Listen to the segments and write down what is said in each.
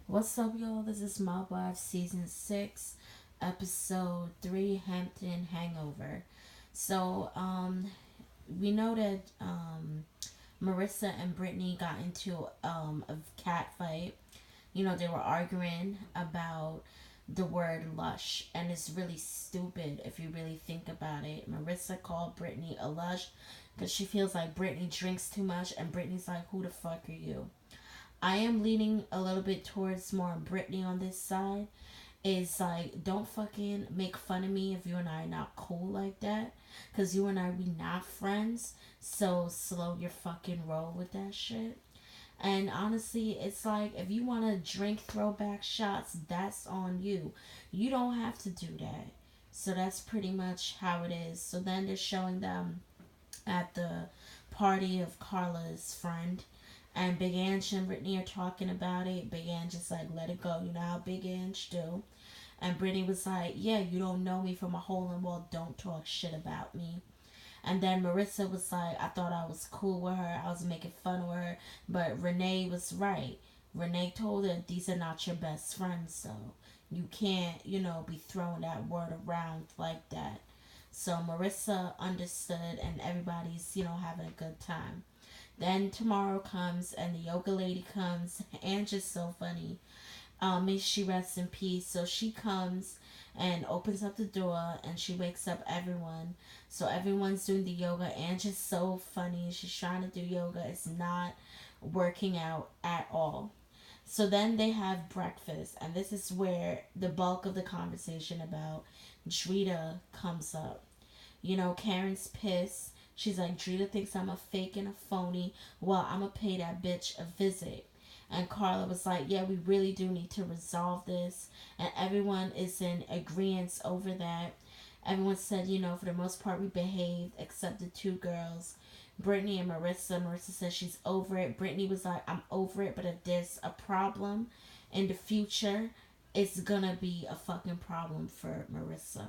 What's up, y'all? This is My Wife Season 6, Episode 3, Hampton Hangover. We know that Marissa and Brittany got into a cat fight. They were arguing about the word lush, and it's really stupid if you really think about it. Marissa called Brittany a lush because she feels like Brittany drinks too much, and Brittany's like, who the fuck are you? I am leaning a little bit towards more Brittany on this side. Is like, don't fucking make fun of me if you and I are not cool like that. Because you and I, we not friends. So slow your fucking roll with that shit. And honestly, it's like, if you want to drink throwback shots, that's on you. You don't have to do that. So that's pretty much how it is. So then they're showing them at the party of Carla's friend. And Big Ange and Brittany are talking about it. Big Ange just like, let it go. You know how Big Ange do. And Brittany was like, yeah, you don't know me from a hole in the wall. Don't talk shit about me. And then Marissa was like, I thought I was cool with her. I was making fun of her. But Renee was right. Renee told her, these are not your best friends, so you can't, be throwing that word around like that. So Marissa understood, and everybody's, having a good time. Then tomorrow comes, and the yoga lady comes, and just so funny. May she rest in peace. So she comes and opens up the door, and she wakes up everyone. So everyone's doing the yoga, and just so funny. She's trying to do yoga. It's not working out at all. So then they have breakfast, and this is where the bulk of the conversation about Drita comes up. Karen's pissed. She's like, Drita thinks I'm a fake and a phony. Well, I'm gonna pay that bitch a visit. And Carla was like, yeah, we really do need to resolve this. And everyone is in agreement over that. Everyone said, for the most part, we behaved, except the two girls, Brittany and Marissa. Marissa says she's over it. Brittany was like, I'm over it, but if there's a problem in the future, it's gonna be a fucking problem for Marissa.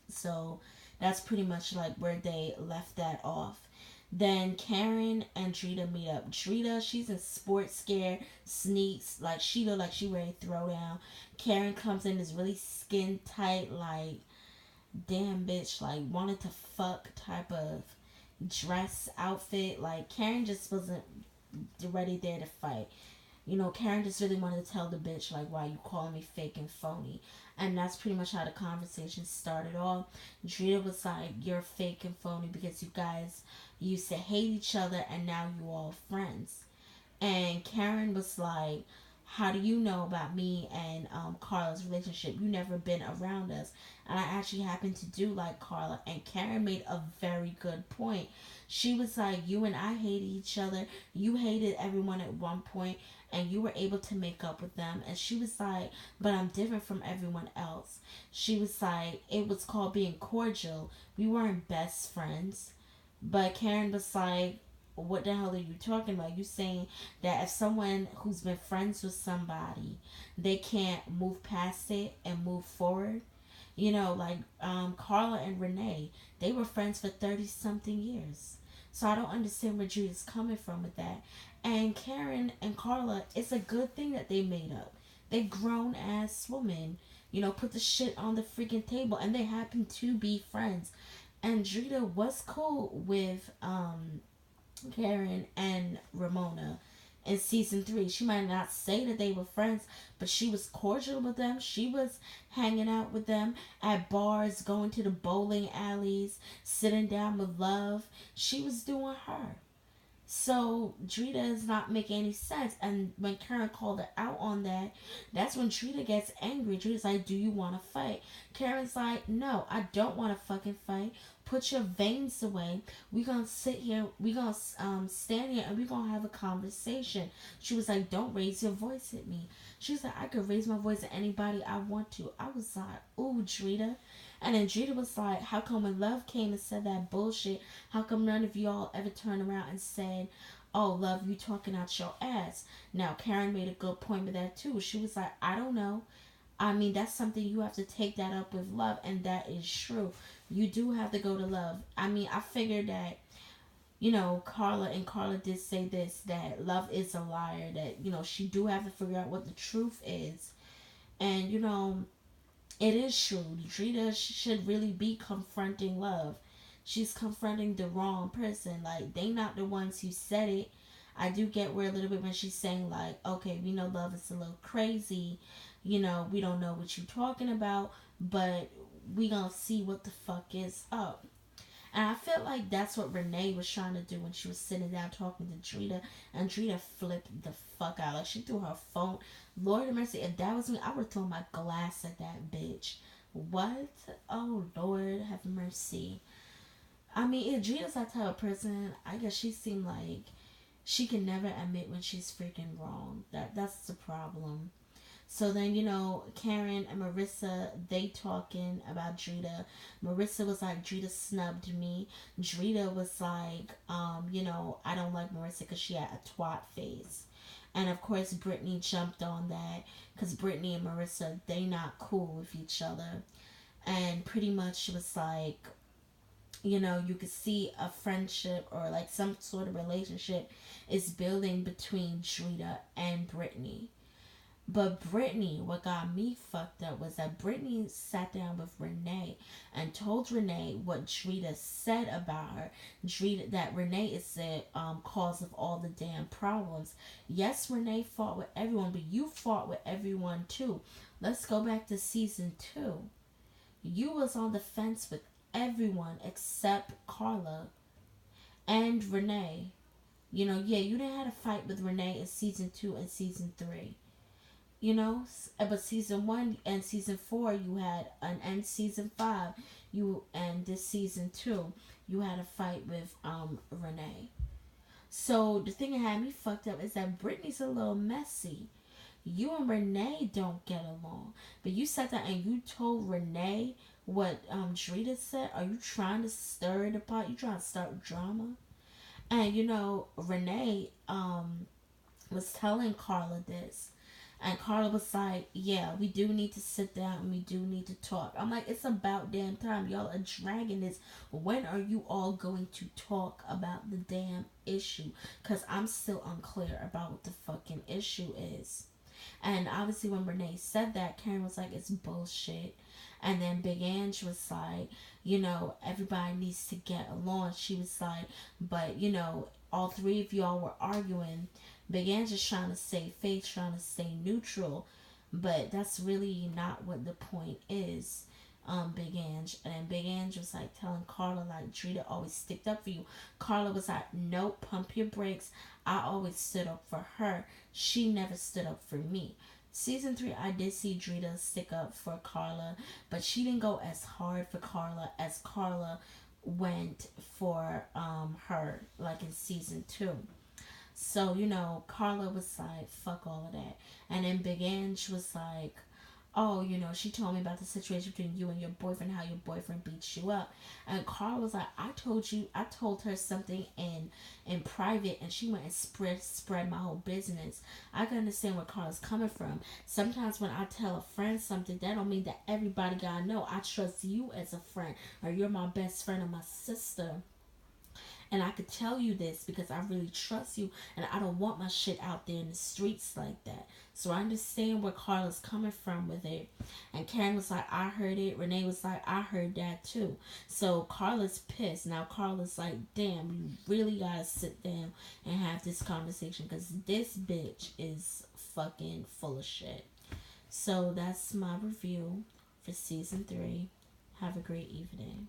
So that's pretty much like where they left that off. Then Karen and Drita meet up. Drita, she's in sports gear, sneaks, like she look like she ready to throw down. Karen comes in this really skin tight, like damn bitch, like wanted to fuck type of dress outfit. Like Karen just wasn't ready there to fight. Karen just really wanted to tell the bitch, like, why you calling me fake and phony. And that's pretty much how the conversation started off. Drita was like, you're fake and phony because you guys used to hate each other and now you all friends. And Karen was like, how do you know about me and Carla's relationship? You never been around us. And I actually happen to do like Carla. And Karen made a very good point. She was like, you and I hated each other. You hated everyone at one point, and you were able to make up with them. And she was like, but I'm different from everyone else. She was like, it was called being cordial. We weren't best friends. But Karen was like, what the hell are you talking about? You saying that if someone who's been friends with somebody, they can't move past it and move forward? Like Carla and Renee, they were friends for 30 something years. So I don't understand where Judith's coming from with that. And Karen and Carla, it's a good thing that they made up. They grown ass women, put the shit on the freaking table, and they happen to be friends. And Drita was cool with Karen and Ramona in season 3. She might not say that they were friends, but she was cordial with them. She was hanging out with them at bars, going to the bowling alleys, sitting down with love. She was doing her. So Drita is not making any sense. And when Karen called her out on that, that's when Drita gets angry. Drita's like, do you want to fight? Karen's like, no, I don't want to fucking fight. Put your veins away. We're going to sit here. We're going to stand here and we're going to have a conversation. She was like, don't raise your voice at me. She was like, I could raise my voice at anybody I want to. I was like, ooh, Drita. And then Drita was like, how come when Love came and said that bullshit, how come none of y'all ever turned around and said, oh, Love, you talking out your ass? Now, Karen made a good point with that, too. She was like, I don't know. I mean, that's something you have to take that up with Love, and that is true. You do have to go to Love. I mean, I figured that, Carla did say this, that love is a liar, that she do have to figure out what the truth is. And it is true. Drita should really be confronting love. She's confronting the wrong person. Like, they not the ones who said it. I do get where a little bit when she's saying, like, okay, we know love is a little crazy. We don't know what you're talking about, but we gonna see what the fuck is up. And I felt like that's what Renee was trying to do when she was sitting down talking to Drita, and Drita flipped the fuck out. Like, she threw her phone. Lord have mercy, if that was me, I would throw my glass at that bitch. What? Oh, Lord have mercy. I mean, if Drita's that type of person, I guess she seemed like she can never admit when she's freaking wrong. That's the problem. So then, Karen and Marissa, they talking about Drita. Marissa was like, Drita snubbed me. Drita was like, I don't like Marissa because she had a twat face. And of course, Brittany jumped on that because Brittany and Marissa, they not cool with each other. And pretty much it was like, you could see a friendship or like some sort of relationship is building between Drita and Brittany. But Brittany, what got me fucked up was that Brittany sat down with Renee and told Renee what Drita said about her. Drita, that Renee is the cause of all the damn problems. Yes, Renee fought with everyone, but you fought with everyone too. Let's go back to season 2. You was on the fence with everyone except Carla and Renee. Yeah, you didn't have a fight with Renee in season 2 and season 3. But season 1 and season 4 you had, and season 5 you, and this season 2 you had a fight with Renee. So the thing that had me fucked up is that Brittany's a little messy. You and Renee don't get along, but you sat there and you told Renee what Drita said. Are you trying to stir the pot? You trying to start drama? And Renee was telling Carla this. And Carla was like, yeah, we do need to sit down and we do need to talk. I'm like, it's about damn time. Y'all are dragging this. When are you all going to talk about the damn issue? Because I'm still unclear about what the fucking issue is. And obviously when Renee said that, Karen was like, it's bullshit. And then Big Ange was like, everybody needs to get along. She was like, but, all three of y'all were arguing. Big Ange is trying to stay face, trying to stay neutral. But that's really not what the point is. Big Ange. And Big Ange was like telling Carla, like, Drita always sticked up for you. Carla was like, nope, pump your brakes. I always stood up for her. She never stood up for me. Season 3, I did see Drita stick up for Carla, but she didn't go as hard for Carla as Carla went for her, like in season 2. So, Carla was like, fuck all of that. And then Big Ange was like, oh, she told me about the situation between you and your boyfriend, how your boyfriend beats you up. And Carla was like, I told her something in private, and she went and spread my whole business. I can understand where Carla's coming from. Sometimes when I tell a friend something, that don't mean that everybody gotta know. I trust you as a friend, or you're my best friend or my sister. And I could tell you this because I really trust you, and I don't want my shit out there in the streets like that. So I understand where Carla's coming from with it. And Karen was like, I heard it. Renee was like, I heard that too. So Carla's pissed. Now Carla's like, damn, you really gotta sit down and have this conversation because this bitch is fucking full of shit. So that's my review for season 3. Have a great evening.